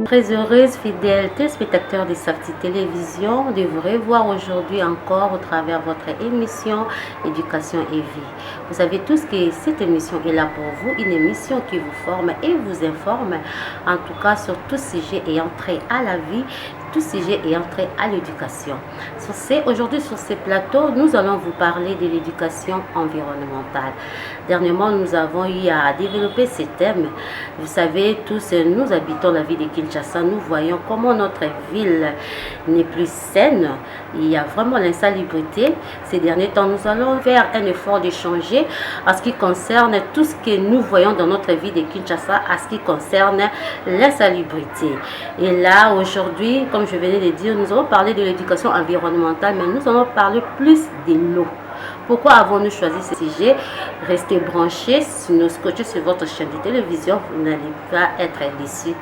Très heureuse, fidèle téléspectateurs de Safety Télévision, de vous revoir aujourd'hui encore au travers de votre émission Éducation et Vie. Vous savez tous que cette émission est là pour vous, une émission qui vous forme et vous informe, en tout cas sur tout sujet ayant trait à la vie, tout sujet ayant trait à l'éducation. Aujourd'hui sur ces plateaux, nous allons vous parler de l'éducation environnementale. Dernièrement, nous avons eu à développer ces thèmes. Vous savez tous, nous habitons la ville de Kinshasa, nous voyons comment notre ville n'est plus saine. Il y a vraiment l'insalubrité. Ces derniers temps, nous allons faire un effort de changer en ce qui concerne tout ce que nous voyons dans notre ville de Kinshasa, à ce qui concerne l'insalubrité. Et là, aujourd'hui, comme je venais de dire, nous allons parler de l'éducation environnementale, mais nous allons parler plus de l'eau. Pourquoi avons-nous choisi ce sujet? Restez branchés, si nous scotchez sur votre chaîne de télévision, vous n'allez pas être déçus.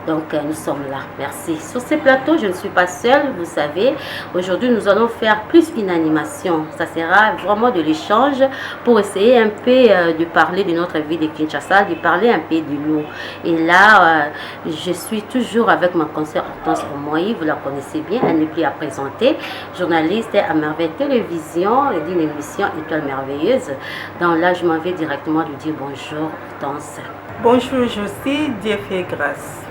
Donc, nous sommes là. Merci. Sur ces plateaux, je ne suis pas seule, vous savez. Aujourd'hui, nous allons faire plus une animation. Ça sera vraiment de l'échange pour essayer un peu de parler de notre vie de Kinshasa, de parler un peu de l'eau. Et là, je suis toujours avec ma consoeur Hortense Omoï. Vous la connaissez bien, elle n'est plus à présenter. Journaliste à Merveille Télévision d'une émission Étoile Merveilleuse. Donc là, je m'en vais directement lui dire bonjour, Hortense. Bonjour, Josie. Dieu fait grâce.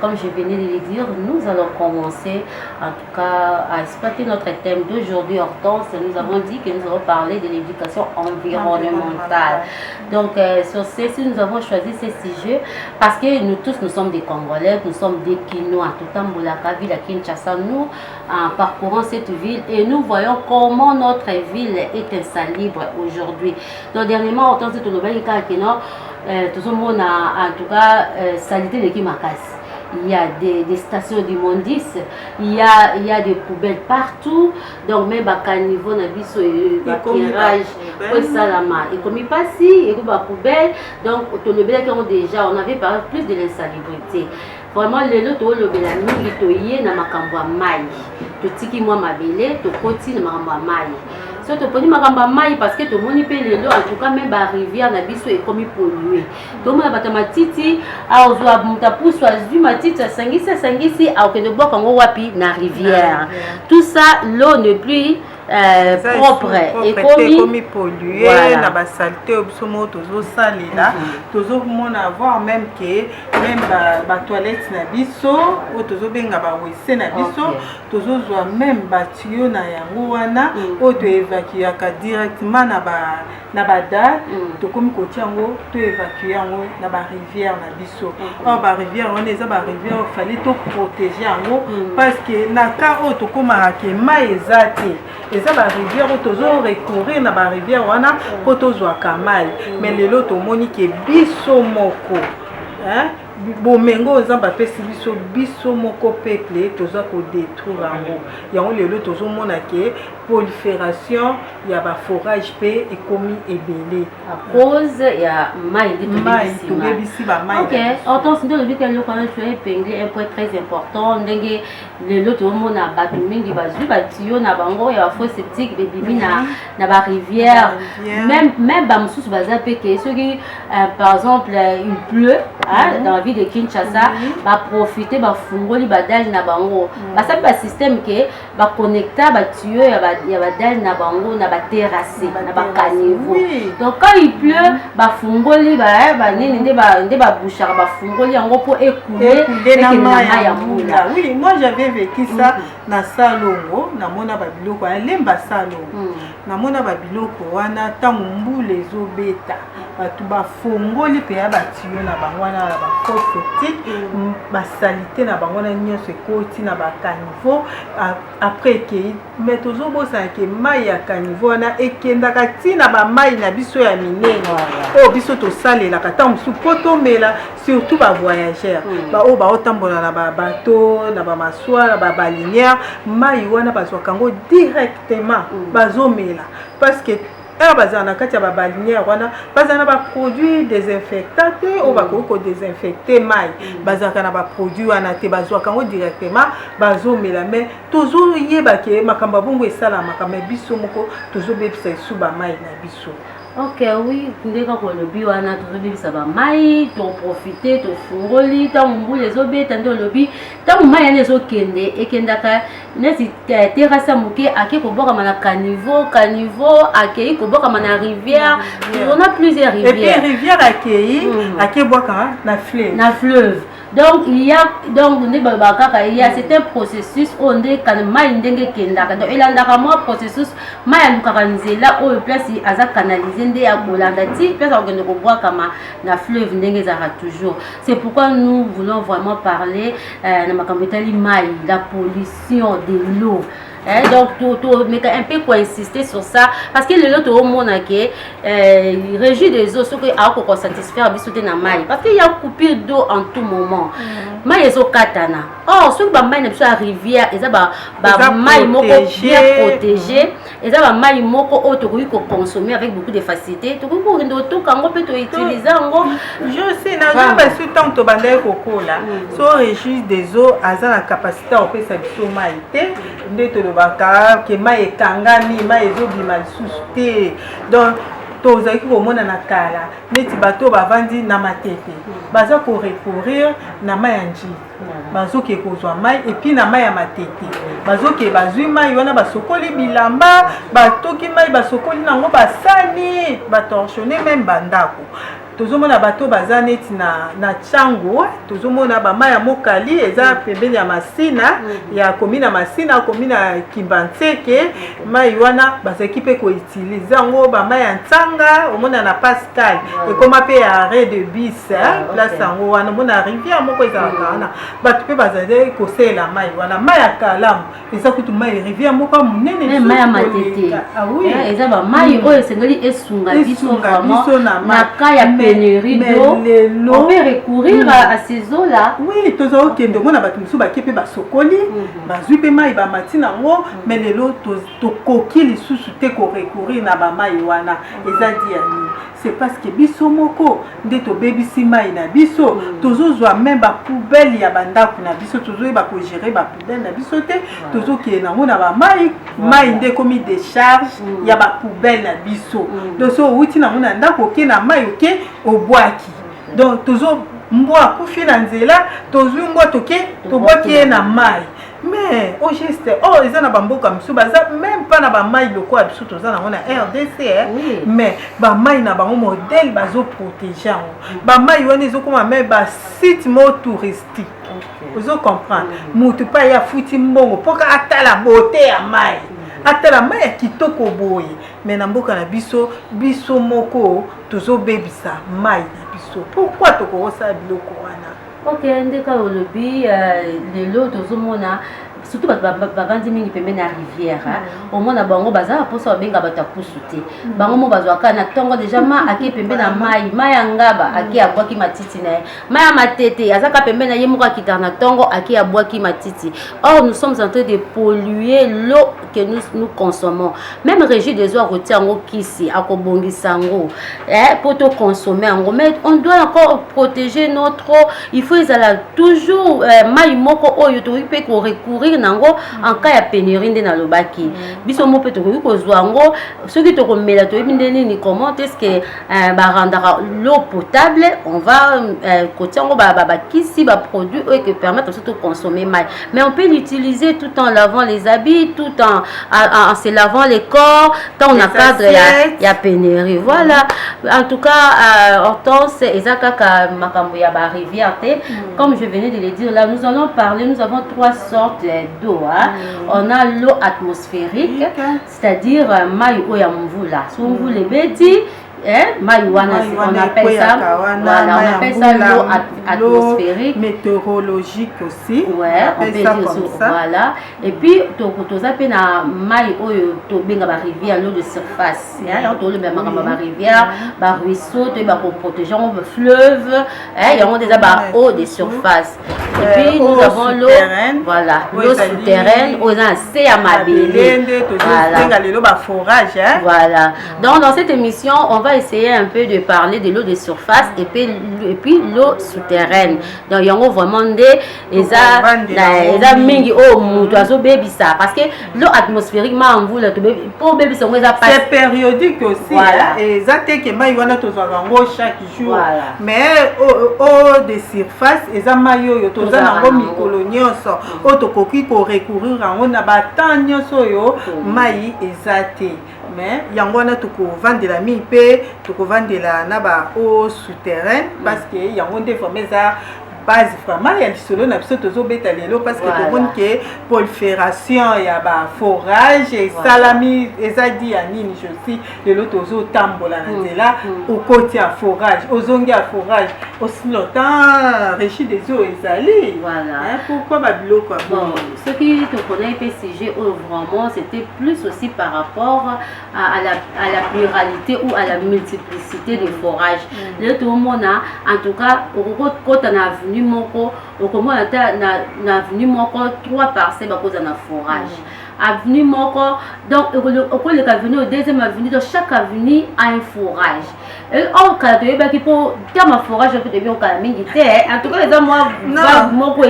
Comme je venais de le dire, nous allons commencer en tout cas à exploiter notre thème d'aujourd'hui, Hortense. Nous avons dit que nous allons parler de l'éducation environnementale. Donc, sur ceci, nous avons choisi ce sujet parce que nous tous, nous sommes des Congolais, nous sommes des Kinois, tout en Boulaka, ville à Kinshasa. Nous, en parcourant cette ville, et nous voyons comment notre ville est insalubre aujourd'hui. Donc, dernièrement, Hortense, tout le monde tout le monde a en tout cas salité de Kimakas. Il y a des stations d'immondices, il y a des poubelles partout. Donc même à niveau na biso éclairage pour salama et comme il passe et comme poubelle. Donc déjà on avait parlé plus de l'insalubrité. Vraiment les lots le belami itoyé na makambo mai. Totiki moi mabele to koti na makambo mai. So to poni makamba mai parce que to moni pe lelo en tout cas même ba rivière na biso est comme pollué. Donc ma batamatiti a ozwa mutapusu azui matiti sangisi a okende boka ngo wapi na rivière. Tout ça l'eau n'est plus propre et comme pollué na ba saleté obsomo tozo salela tozo mona voir même que même ba toilette na biso o tozo benga ba wese na biso tozo zwa même ba tuyau na yango wana o to évacuer directement na ba dal to komi ko tiango to évacuer yango na ba rivière na biso or ba rivière on eza ba rivière fallait to protéger yango parce que na ka o to koma ke mai ezate eza ba rivière o tozo recourir na ba rivière wana po tozwa kamai mais lelo to moni ke biso moko hein bomengo ozamba pesi biso moko peuple toza ko détruire yango lelo tozo mona ke prolifération ya ba forage pe ekomi ebele à cause ya mai to bebisi ba mai. OK, Hortense ndo lobi que le quand tu es épinglé un point très important ndenge lelo to mona batu mingi bazui batio na bango ya faux septique bebimi na ba rivière même ba mususu baza pe ke soki par exemple il pleut dans la ville de Kinshasa ba profiter ba fungoli ba dal na bango ba ba système ke ba connecta ba tuyau ya ba dal na bango na ba terrasse na ba caniveau. Donc quand il pleut ba fungoli ba nini nde ba bouchard ba fungoli yango pour écouler na mai ya mula. Oui, moi j'avais vécu ça na salongo na mona ba biloko alemba salongo na mona ba biloko wana tangu mbule ezobeta batu ba fungoli pe ya ba tuyau na bango wana ba fosse ba salité na bango na nyonso ekoti na ba caniveau après que mais tozo bosa ke mai ya caniveau na ekendaka tina ba mai na biso ya minene o biso to salela kata musu poto mela surtout ba voyageurs ba o ba otambola na ba bateau na ba maswa na ba balinière mai wana bazwa kango directement bazomela parce que bazana kati ya ba balinière wana bazana ba produits désinfectants o ba ko désinfecter mai bazaka na ba produits wana te bazwa kango directement bazomela mais toujours yeba ke makamba bongo esala makamba biso moko toujours bebisa isu ba mai na biso. Ok, oui, ndeka ko lobi wana tozobebisa bamai toprofite tofungoli ntango mbula ezobeta nde olobi ntango mai yani ezokende ekendaka neti terase ya moke ake kobwakama na caniveau akei kobwakama na rivière. On a plusieurs rivières. Et puis rivière akei ake bwakama na fleuve. Donc il y a c'est un processus où on est quand mai ndenge kendaka donc il andaka moi processus mai alukaka nzela oyo place aza canalisé nde ya kolanda ti place akende ko boire kama na fleuve ndenge za toujours. C'est pourquoi nous voulons vraiment parler na makambo etali mai, la pollution de l'eau. Donc, mais un peu quoi insister sur ça parce que le lot au monde régit des eaux, ce qui a qu'on satisfaire bisouter na mai parce qu'il y a coupure d'eau en tout moment. Mai ezo katana. Or, ce que mai na biso rivière, eza ba mai moko bien protégé, eza ba mai moko o to ko consommer avec beaucoup de facilité. To ko ndo to kango pe to utiliser ngo. Je sais na ba su tant to bandai kokola. So régit des eaux aza la capacité à opérer sa biso mai te ndeto baka ke mai ekangami mai ezobima lisusu te donc tozalaki komona na kala neti bato bavandi na matete baza korecourir na mai ya njili bazoke kozwa mai epuis na mai ya matete bazoke bazwi mai wana basokoli bilamba batoki mai basokoli nango basani batorsionne même bandako tozomona bato baza neti na chango tozomona bamai ya mokali eza pembeni ya masina ya komina masina komina Kimbantseke mai wana bazaki pe ko utiliser yango bamai ya ntanga omona na Pascal ekoma pe ya arrêt de bus place yango wana mona rivière moko ezalaka wana bato pe bazali kosela mai wana mai ya kalamu eza kutu mai rivière moko monene mai ya matete eza bamai oyo esengeli esunga biso vraiment na ka ya pénurie d'eau. On peut recourir à ces eaux-là. Oui, tous les qui demandent à Batumsu Bakepe Basokoli, Bazupema et Bamatina, mais les lots, to coquille les sous-soutés qu'on recourir na Bama Iwana, et Zadiani. C'est parce que biso moko ndeto baby sima ina biso tozo zwa même ba poubelle ya bandako na biso tozo ba ko gérer ba poubelle na biso te tozo ki na mona ba mai nde komi décharge ya ba poubelle na biso donc so wuti na mona ndako ke na mai oke obwaki donc tozo mbwa kufi na nzela tozo ngwa toke tobwaki na mai. Mais au geste, ils ont un comme ça, même pas na mai loko abiso toza na mona RDC, mais ba mai na ba modèle bazo protéger. Ba mai wana ezo comme même ba site mo touristique. Vous comprendre? Mutu pa ya futi mbongo poka atala beauté ya mai. Atala mai kitoko boye. Mais na mboka na biso moko tozo bebisa mai na biso. Pourquoi toko sa biloko wana? Ok, ndeka olobi lelo tozomona surtout bavandi mingi pembeni ya rivière omona bango bazala mposa babenga bato ya pusu te bango mo bazwaka na ntongo deja ma ake pembeni ya mai ya ngaba ake abwaki matiti na ye mai ya matete azaka pembeni na ye moko akitaka na ntongo ake abwaki matiti. Or nous sommes en train de polluer l'eau que nous consommons. Même Régie des eaux a retiré yango kisi akobongisa yango pour to consommer yango, mais on doit encore protéger notre eau. Il faut ezala toujours mai moko oyo toyi pe ko recourir nango en cas ya pénurie nde na lobaki biso mo pe tokoki kozwa yango soki tokomela toyebi nde nini comment est-ce que barandaka l'eau potable. On va kotia yango bakisi baproduit oyo qui permettent aussi de consommer mai, mais on peut l'utiliser tout en lavant les habits, tout en se lavant les corps, tant on a cadre ya pénurie. Voilà, en tout cas Hortense ezakaka makambo ya ba rivière te. Comme je venais de le dire là, nous allons parler, nous avons trois sortes d'eau. On a l'eau atmosphérique, c'est-à-dire mai o ya mvula. So mvula ebeti Maïwana, on appelle ça, voilà, on appelle ça l'eau atmosphérique. Météorologique aussi. Ouais, on peut dire ça. Voilà. Et puis, tu as appelé na maï ou benga ba rivière, l'eau de surface. On le même ma rivière, ba ruisseau, tu vas protéger le fleuve. Il y a déjà ba eau de surface. Et puis nous avons l'eau, voilà, l'eau souterraine, on a c'est à Mabélé. Voilà. Voilà. Donc dans cette émission, on va va essayer un peu de parler de l'eau de surface et puis l'eau souterraine. Donc il y a vraiment des mingi oh mutuazo baby ça parce que l'eau atmosphériquement en vous là pour baby ça c'est périodique aussi. Voilà. Et ça te que mai wana tozalango chaque jour. Voilà. Mais eau de surface eza mai yo tozanango mikolo nyonso o tokoki ko recourir yango na batan nyonso yo mai eza te. Mais yango wana tokovandela mi mpe tokovandela na ba eau souterraine parce que yango nde vraiment eza base vraiment ya lisolo na biso tozobeta lelo parce que tomoni ke prolifération ya ba forage esalami eza di ya nini josi lelo tozotambola na nzela okoti ya forage ozongi ya forage aussi longtemps régie des eaux ezali. Pourquoi babiloko bon ce qui te connaît PCG vraiment c'était plus aussi par rapport à la pluralité ou à la multiplicité des forages. Le tout le monde en tout cas quand on a venu moko okomona na avenue moko 3 parcelles à cause d'un forage. Avenue moko donc le avenue au deuxième avenue donc chaque avenue a un forage. Et on quand tu es pour terme forage que tu bien au mingi en tout cas les moi moko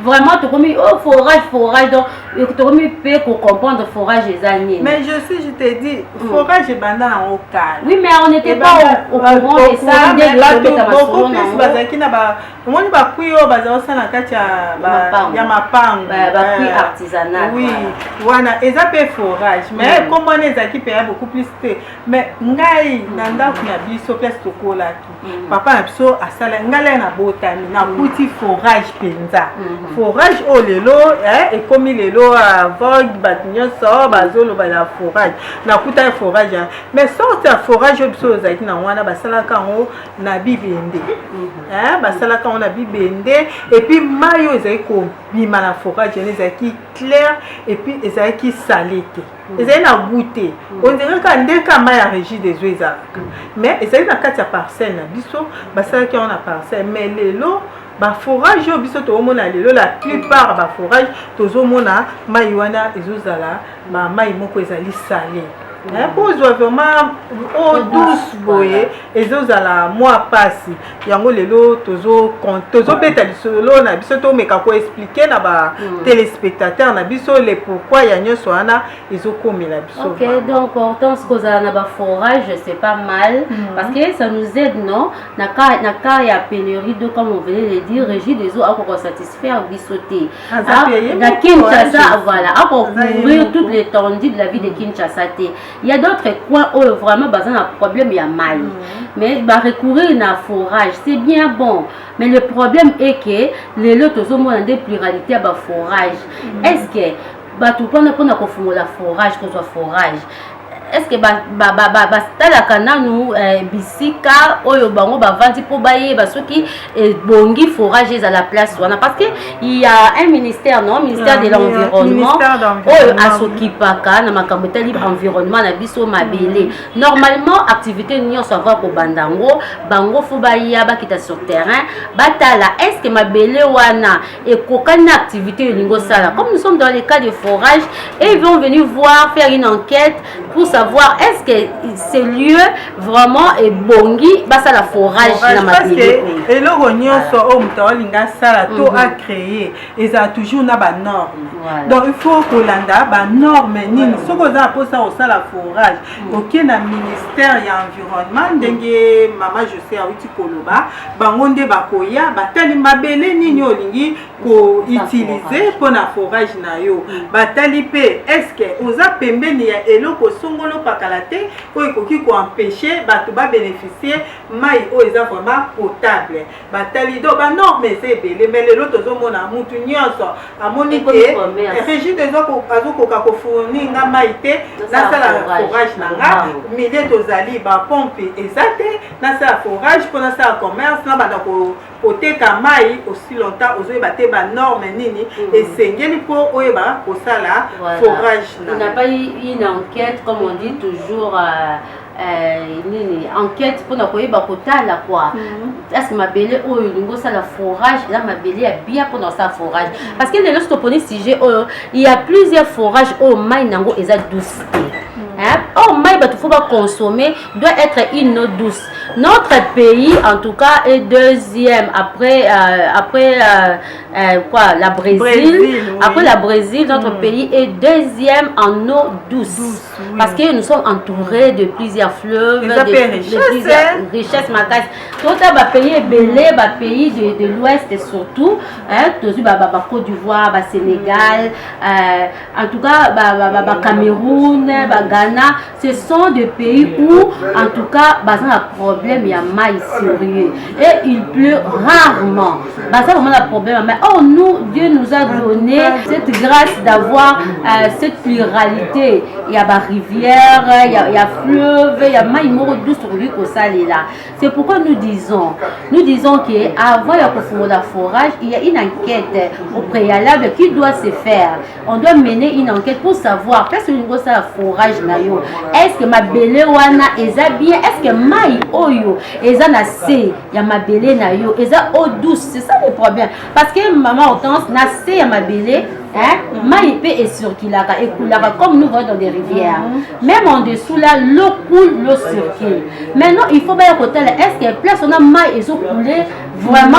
vraiment tu comme oh forage donc tu comme peut pour comprendre forage les années. Mais je te dis forage est bandana au calme. Oui mais on n'était pas au courant de ça dès le bazaki na ba omoni ba kuyo baza na kati ya mapango ba kuyo artisanal. Oui. Wana eza pe forage mais comment on ezaki payer beaucoup plus te mais ngai na ndako ya biso place tokolaki papa na biso asala ngala na botani na kuti forage penza forage o lelo ekomi lelo vogue batinyoso bazoloba na forage na kuta forage mais sorte ya forage biso ezaki na wana basalaka ngo na bibende basalaka ngo na bibende et puis mayo ezaki ko bima na forage ezaki clair et puis ezaki salé te ezali na goûté on dirait ka ndeka ma ya régie des eaux ezalaka mais ezali na kati ya parcelle na biso basalaki on na parcelle mais lelo ba forage oyo biso tozomona lelo la plupart ba forage tozomona mai wana ezozala mai moko ezali salé. Pour vraiment eau douce boye ezozala moi passe yango lelo tozo beta lisolo na biso to meka ko expliquer na ba téléspectateurs na biso le pourquoi ya nyoso wana ezokomela biso. OK donc Hortense kozala na ba forage c'est pas mal parce que ça nous aide non na cas ya pénurie d'eau comme on venait de dire régie des eaux à pour satisfaire bisoté na Kinshasa voilà à pour couvrir toute l'étendue de la vie de Kinshasa. Il y a d'autres coins où vraiment besoin d'un problème, il y a mal. Mais bah, recourir à un forage, c'est bien bon. Mais le problème est que les lots ont des pluralités à forage. Est-ce que bah, tout le monde a la forage, que ce soit forage? Est-ce que talaka nanu bisika oyo bango bavandi po baye basoki bongi forage à la place wana parce que il y a un ministère non ministère de l'environnement oyo asokipaka na makambo tali environnement na biso mabele normalement activité nyonso va ko bandango bango fo baya bakita sur terrain batala est-ce que mabele wana ekokana activité lingo sala comme nous sommes dans les cas de forage et ils vont venir voir faire une enquête pour savoir est-ce que ce lieu vraiment est bongi basa la forage na mabele et le rognon so o mutalinga sala to a créé et ça toujours na ba norme donc il faut que landa ba norme nini soko za pour ça au sala forage OK na ministère ya environnement ndenge mama je sais awiti koloba bangonde bakoya batali mabele nini olingi ko utiliser pour na forage na yo batali pe est-ce que oza pembeni ya eloko songolo pakalate ko ekoki ko empêcher bato ba bénéficier mai o eza vraiment potable batali do ba norme c'est belé mais lelo tozomona mutu nyonso amoni ke régie des eaux azokoka ko fournir nga mai te na sala forage na nga milieu tozali ba pompe ezate na sala forage pour na sala commerce na banda ko poteka mai aussi longtemps ozoye bate ba norme nini esengeli po oyeba ko sala forage na. On n'a pas eu une enquête comme on dit toujours enquête pour na koyeba kotala quoi est-ce que mabele oyo lingo ça la forage là mabele ya bien pour dans sa forage parce que les lorsque poni sujet il y a plusieurs forages au mai nango eza douce hein. Oh mai il faut pas consommer doit être une eau douce. Notre pays en tout cas est deuxième après quoi la Brésil. Après la Brésil, notre pays est deuxième en eau douce. Parce que nous sommes entourés de plusieurs fleuves, de plusieurs richesses macaques. Tout un pays belé, pays de l'Ouest surtout, hein, Côte d'Ivoire, Sénégal, en tout cas Cameroun, Ghana, ce sont des pays où en tout cas un problème il y a maïs sérieux et il pleut rarement. Ça vraiment un problème. Mais oh nous Dieu nous a donné cette grâce d'avoir cette pluralité. Il y a rivière, il y a fleuve, il y a maïs douce sur lui que ça là. C'est pourquoi nous disons que avant la forage, il y a une enquête au préalable qui doit se faire. On doit mener une enquête pour savoir qu'est-ce que nous avons ça forage na yo. Est-ce que ma belé wana eza bien? Est-ce que maï oyo eza na se ya ma belé na yo eza eau douce? C'est ça le problème. Parce que maman Hortense na se ya ma belé, hein, maï peut et circulaka et coulera comme nous voyons dans des rivières. Même en dessous là, l'eau coule, l'eau circule. Maintenant, il faut bien côté là, est-ce que place on a maï et eau coulée vraiment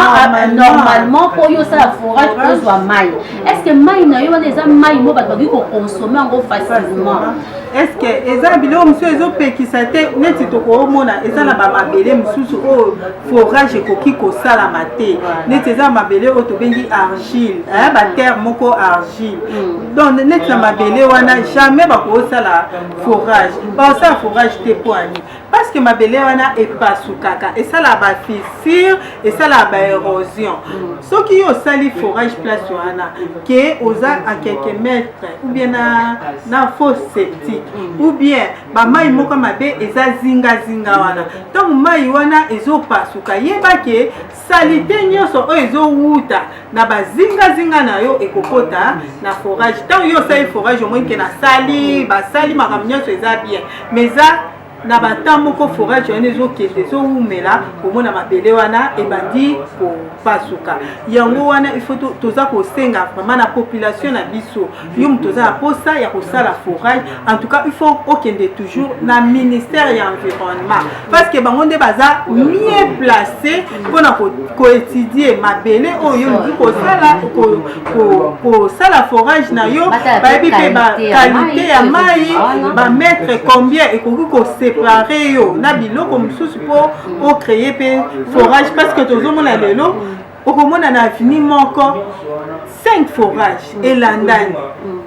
normalement pour yo ça la forage pour soit maï. Est-ce que maï na yo les maï mo ba ko consommer en facilement? Est-ce que eza bilo monsieur ezo pekisa te neti toko mona eza na ba mabele mususu o forage ekoki ko sala mate neti eza mabele o to bengi argile hein ba terre moko argile donc neti na mabele wana jamais ba ko sala forage ba sala forage te poani parce que mabele wana epasukaka et ça la ba fissure et ça la ba érosion soki yo sali forage place wana que oza à quelques mètres ou bien na fosse septique ou bien ba mai moko mabe eza zinga wana donc mai wana ezopasuka yeba ke salite nyonso o ezowuta na ba zinga na yo ekokota na forage tant yo sali forage au moins ke na sali makambo nyonso eza bien mais ça na batambo ko forage wana ezokende ezowumela komona mabele wana ebandi kopasuka yango wana il faut toza kosenga vraiment na population na biso yo toza na posa ya kosala forage en tout cas il faut okende toujours na ministère ya environnement parce que bango nde baza mieux placé pona ko étudier mabele oyo ngi kosala forage na yo bayebi pe ba qualité ya mai ba mettre combien ekoki ko séparer yo na biloko mususu po créer pe forage parce que tozomona lelo okomona na fini moko 5 forages elandani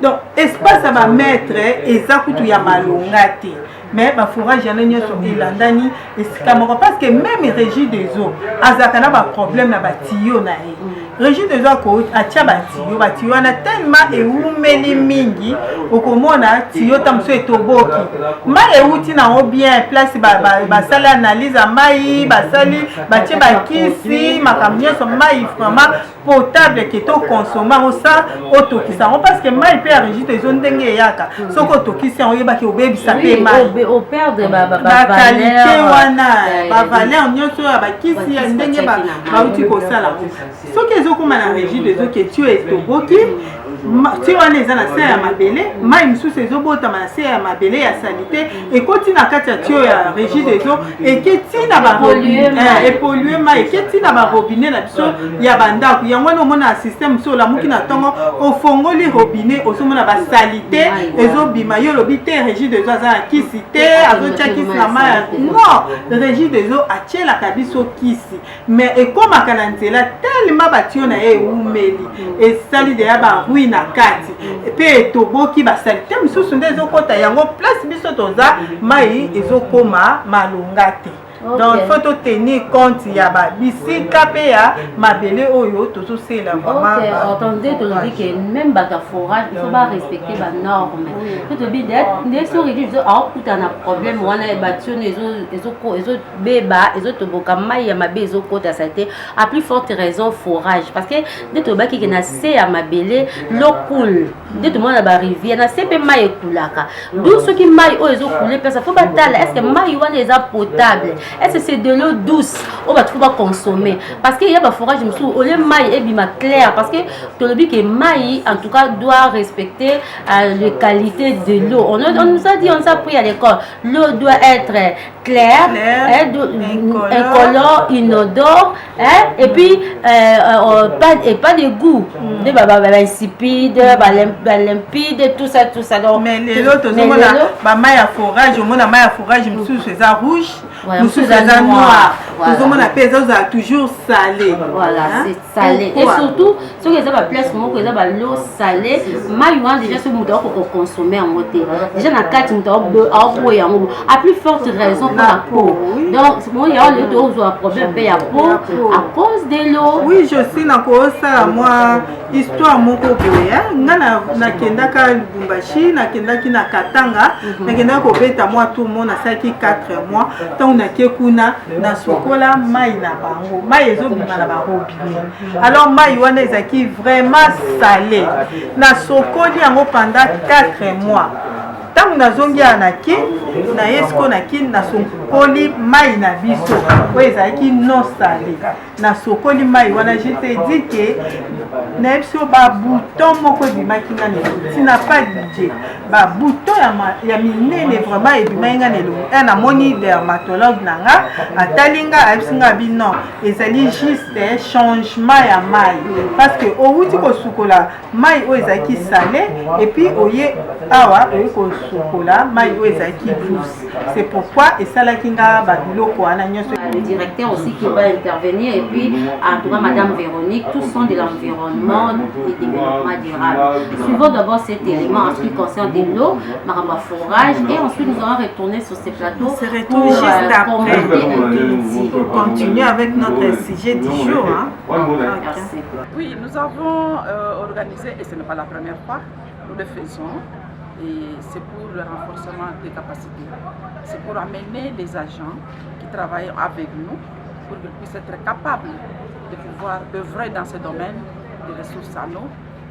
donc espace à ba mettre eza kutu ya malonga te mais ba forage yana nyonso elandani esika moko parce que même régie des eaux azaka na ba problème na ba tuyau na ye régie des eaux ko atia ba tuyau wana tellement eumeli mingi okomona tuyau tamso etoboki mai euti na o bien place ba sala analyse mai ba sali ba tie ba kisi makambo nyonso mai vraiment potable que to consommer ça otokisa parce que mai pe régie des eaux ndenge yaka soko otokisa oyeba ki obebisa pe mai au père de ba qualité wana ba valeur nyonso ya ba kisi ya ndenge ba uti ko sala soki ezokoma na régie des eaux que tu es toboki tu wana eza na se ya mabele mai misusu ezobotama na se ya mabele ya salite ekoti na kati ya tio ya régie des eaux eketi na epolue mai eketi na barobinet na biso ya bandako yango wana omona système so olamuki na ntongo ofongoli robinet ozomona basalite ezobima yo lobi te régie des eaux aza na kisi te azotia kisi na mai non régie des eaux atielaka biso kisi mais ekomaka na nzela tellement batio na ye eumeli esali deya barui na kati pe toboki basalite misusu nde ezokota yango place biso toza mai ezokoma malonga te. Donc il faut tenir compte il y a bisika pe ya mabele oyo tout c'est là vraiment. OK, attendez to dit que même baga forage il faut pas respecter ba normes. Faut te dire des sur réduire ah tout un problème wana batio ezo beba ezo toboka mai ya mabe ezo kota santé à plus forte raison forage parce que de to baki na se ya mabele l'eau coule de tout monde ba rivière na se pe mai ekulaka. D'où ce qui mai o ezo couler parce faut batala est-ce que mai wana eza potable est-ce que c'est de l'eau douce ou bah tu vas consommer parce qu'il y a un forage au lieu maï et bima clair parce que tout le que maï en tout cas doit respecter la qualité de l'eau. On nous a dit, on s'est appris à l'école, l'eau doit être claire, incolore, inodore, et puis pas de goût, insipide, limpide, tout ça. Donc, mais les autres, maï à forage, c'est ça rouge, c'est ça noir. Toujours salé. Voilà, c'est salé. Et surtout, ce que ça va place l'eau salée, maïwan déjà ce que vous consommer en moté. Déjà dans 4 à plus forte raison pour la peau. Donc, moi, il y a un problème de la peau à cause de l'eau. Oui, je suis dans ça, moi, histoire mon cocoya, na kendaka Lubumbashi, na kendaki na Katanga, na kendaka kobeta moi tout le monde a 4 mois, tant on a kekuna na sokola mai na bango, mai ezobima na bango bien. Alors mai wana ezaki vraiment salé. Na sokoli yango pendant 4 mois. Tant na zongi anaki na esko na kin na sokoli mai na biso o ezaki non salé na sokoli mai wana je te dis que na biso ba bouton moko bimaki na ne tu n'as pas budget ba bouton ya minene vraiment ebimanga nelo na moni dermatologue nanga atalinga abisinga bino ezali juste changement ya mai parce que o wuti ko sukola mai o ezaki salé et puis oye awa o chocolat, c'est pourquoi et ça là qui a le directeur aussi qui va intervenir et puis en tout cas Madame Véronique, tous sont de l'environnement et du développement durable. Suivons d'abord cet élément en ce qui concerne de l'eau, maramba forage et ensuite nous allons retourner sur ces plateaux pour continuer avec notre sujet du jour. Merci. Oui, nous avons organisé et ce n'est pas la première fois, nous le faisons. Et c'est pour le renforcement des capacités. C'est pour amener les agents qui travaillent avec nous pour qu'ils puissent être capables de pouvoir œuvrer dans ce domaine des ressources en eau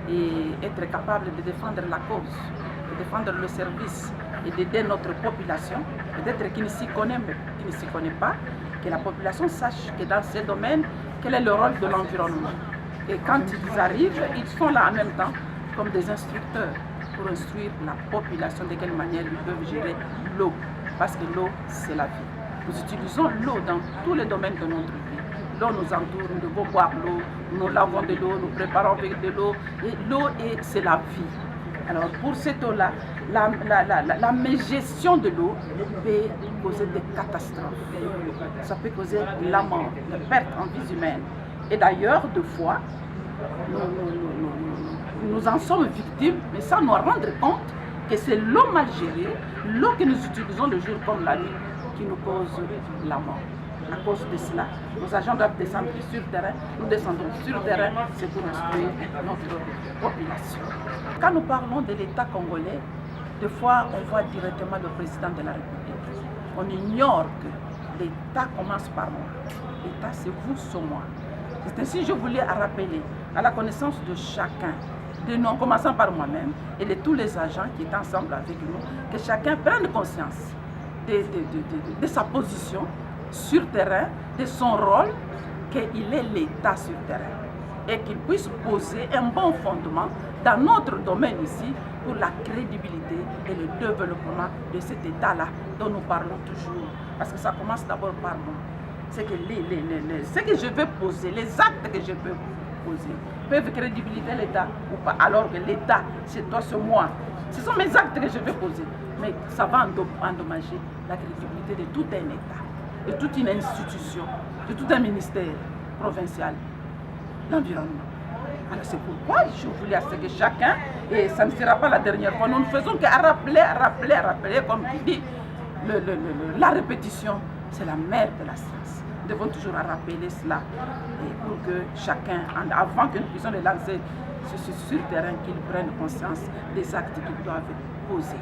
et être capables de défendre la cause, de défendre le service et d'aider notre population, peut-être qui ne s'y connaît pas, que la population sache que dans ce domaine, quel est le rôle de l'environnement. Et quand ils arrivent, ils sont là en même temps comme des instructeurs pour instruire la population de quelle manière ils peuvent gérer l'eau. Parce que l'eau, c'est la vie. Nous utilisons l'eau dans tous les domaines de notre vie. L'eau nous entoure, nous devons boire l'eau, nous lavons de l'eau, nous préparons avec de l'eau. Et l'eau, c'est la vie. Alors pour cette eau-là, la mégestion de l'eau peut causer des catastrophes. Ça peut causer la mort, la perte en vie humaine. Et d'ailleurs, deux fois, nous en sommes victimes, mais sans nous rendre compte que c'est l'eau mal gérée, l'eau que nous utilisons le jour comme la nuit, qui nous cause la mort. À cause de cela, nos agents doivent descendre sur le terrain. Nous descendons sur le terrain, c'est pour instruire notre population. Quand nous parlons de l'État congolais, des fois on voit directement le président de la République. On ignore que l'État commence par moi. L'État, c'est vous, c'est moi. C'est ainsi que je voulais rappeler à la connaissance de chacun, de nous, en commençant par moi-même et de tous les agents qui étaient ensemble avec nous, que chacun prenne conscience de sa position sur terrain, de son rôle, qu'il est l'État sur terrain et qu'il puisse poser un bon fondement dans notre domaine ici pour la crédibilité et le développement de cet État-là dont nous parlons toujours. Parce que ça commence d'abord par moi. C'est que ce que je veux poser, les actes que je peux poser, peuvent crédibiliser l'État ou pas. Alors que l'État, c'est toi, c'est moi. Ce sont mes actes que je veux poser. Mais ça va endommager la crédibilité de tout un État, de toute une institution, de tout un ministère provincial, l'environnement. Alors c'est pourquoi je voulais à ce que chacun, et ça ne sera pas la dernière fois, nous ne faisons qu'à rappeler, comme tu dis, la répétition, c'est la mère de la science. Nous devons toujours rappeler cela et pour que chacun, avant que nous puissions les lancer sur le terrain, qu'ils prennent conscience des actes qu'ils doivent poser.